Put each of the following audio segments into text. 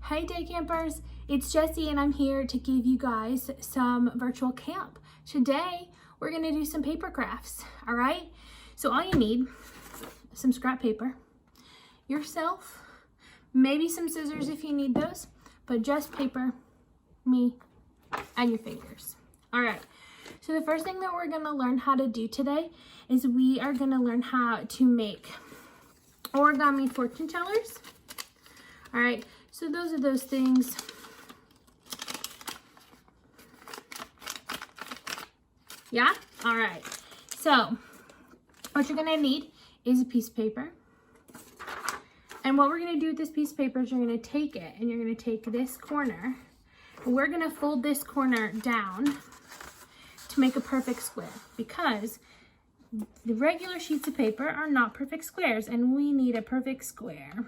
Hey day campers, it's Jessie and I'm here to give you guys some virtual camp. Today we're going to do some paper crafts, all right? So all you need, some scrap paper, yourself, maybe some scissors if you need those, but just paper, me, and your fingers. All right, so the first thing that we're going to learn how to do today is we are going to learn how to make origami fortune tellers. All right, so those are those things. Yeah? All right. So what you're going to need is a piece of paper. And what we're going to do with this piece of paper is you're going to take it and you're going to take this corner. And we're going to fold this corner down to make a perfect square, because the regular sheets of paper are not perfect squares and we need a perfect square.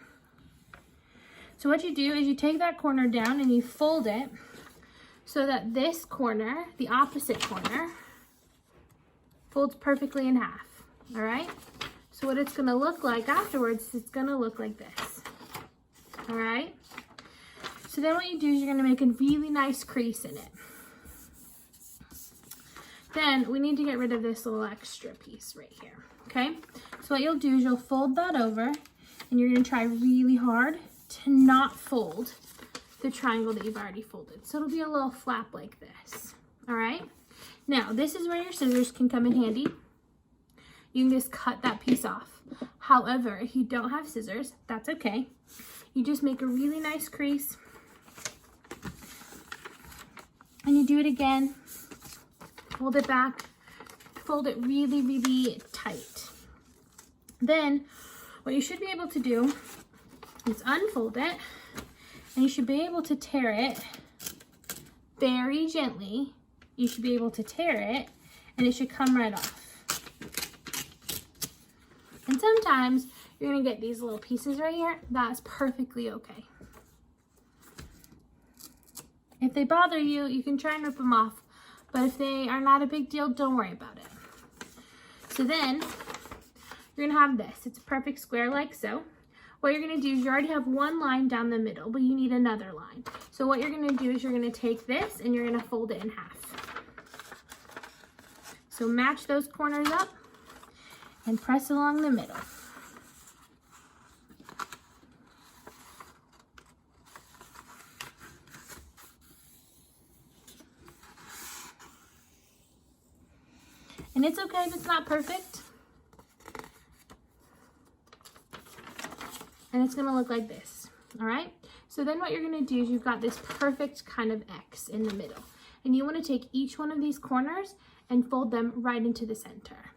So what you do is you take that corner down and you fold it so that this corner, the opposite corner, folds perfectly in half, all right? So what it's gonna look like afterwards, it's gonna look like this, all right? So then what you do is you're gonna make a really nice crease in it. Then we need to get rid of this little extra piece right here, okay? So what you'll do is you'll fold that over and you're gonna try really hard to not fold the triangle that you've already folded. So it'll be a little flap like this, all right? Now, this is where your scissors can come in handy. You can just cut that piece off. However, if you don't have scissors, that's okay. You just make a really nice crease and you do it again. Fold it back, fold it really, really tight. Then what you should be able to do is unfold it, and you should be able to tear it very gently. You should be able to tear it and it should come right off. And sometimes you're gonna get these little pieces right here. That's perfectly okay. If they bother you, you can try and rip them off, but if they are not a big deal, don't worry about it. So then you're gonna have this. It's a perfect square like so. What you're gonna do is you already have one line down the middle, but you need another line. So what you're gonna do is you're gonna take this and you're gonna fold it in half. So match those corners up and press along the middle. And it's okay if it's not perfect. And it's gonna look like this, all right? So then what you're gonna do is you've got this perfect kind of X in the middle. And you wanna take each one of these corners and fold them right into the center.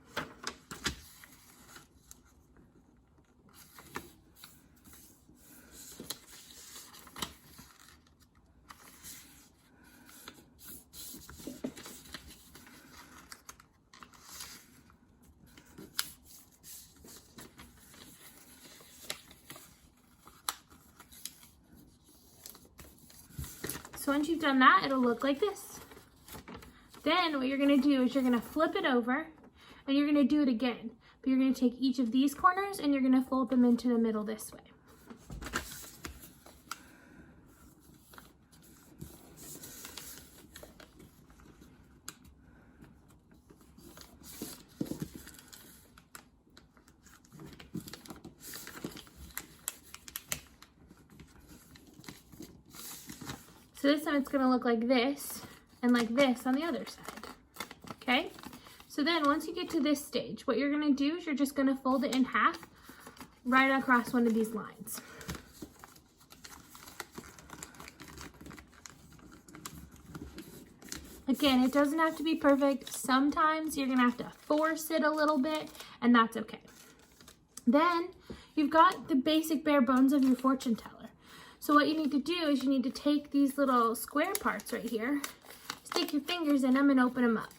So once you've done that, it'll look like this. Then what you're gonna do is you're gonna flip it over and you're gonna do it again. But you're gonna take each of these corners and you're gonna fold them into the middle this way. So this time it's gonna look like this and like this on the other side, okay? So then once you get to this stage, what you're gonna do is you're just gonna fold it in half right across one of these lines. Again, it doesn't have to be perfect. Sometimes you're gonna have to force it a little bit, and that's okay. Then you've got the basic bare bones of your fortune teller. So what you need to do is you need to take these little square parts right here, stick your fingers in them and open them up.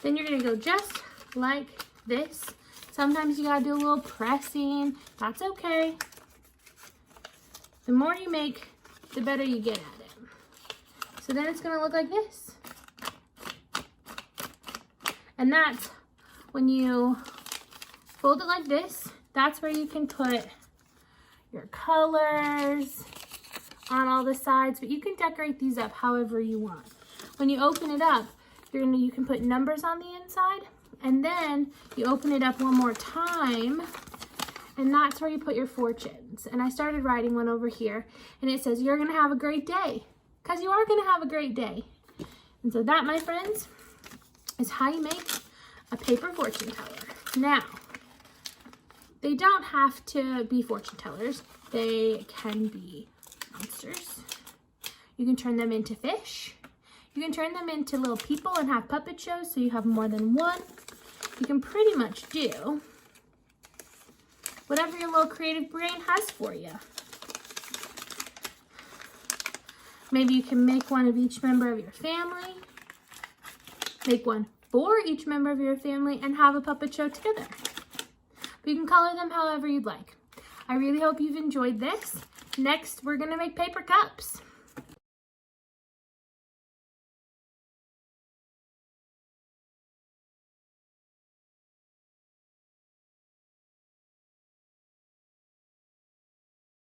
Then you're gonna go just like this. Sometimes you gotta do a little pressing, that's okay. The more you make, the better you get at it. So then it's gonna look like this. And that's when you fold it like this. That's where you can put your colors on all the sides, but you can decorate these up however you want. When you open it up, you can put numbers on the inside, and then you open it up one more time, and that's where you put your fortunes. And I started writing one over here, and it says, you're gonna have a great day, because you are gonna have a great day. And so that, my friends, is how you make a paper fortune teller. Now, they don't have to be fortune tellers. They can be monsters. You can turn them into fish. You can turn them into little people and have puppet shows so you have more than one. You can pretty much do whatever your little creative brain has for you. Maybe you can make one of each member of your family. Make one for each member of your family and have a puppet show together. But you can color them however you'd like. I really hope you've enjoyed this. Next, we're gonna make paper cups.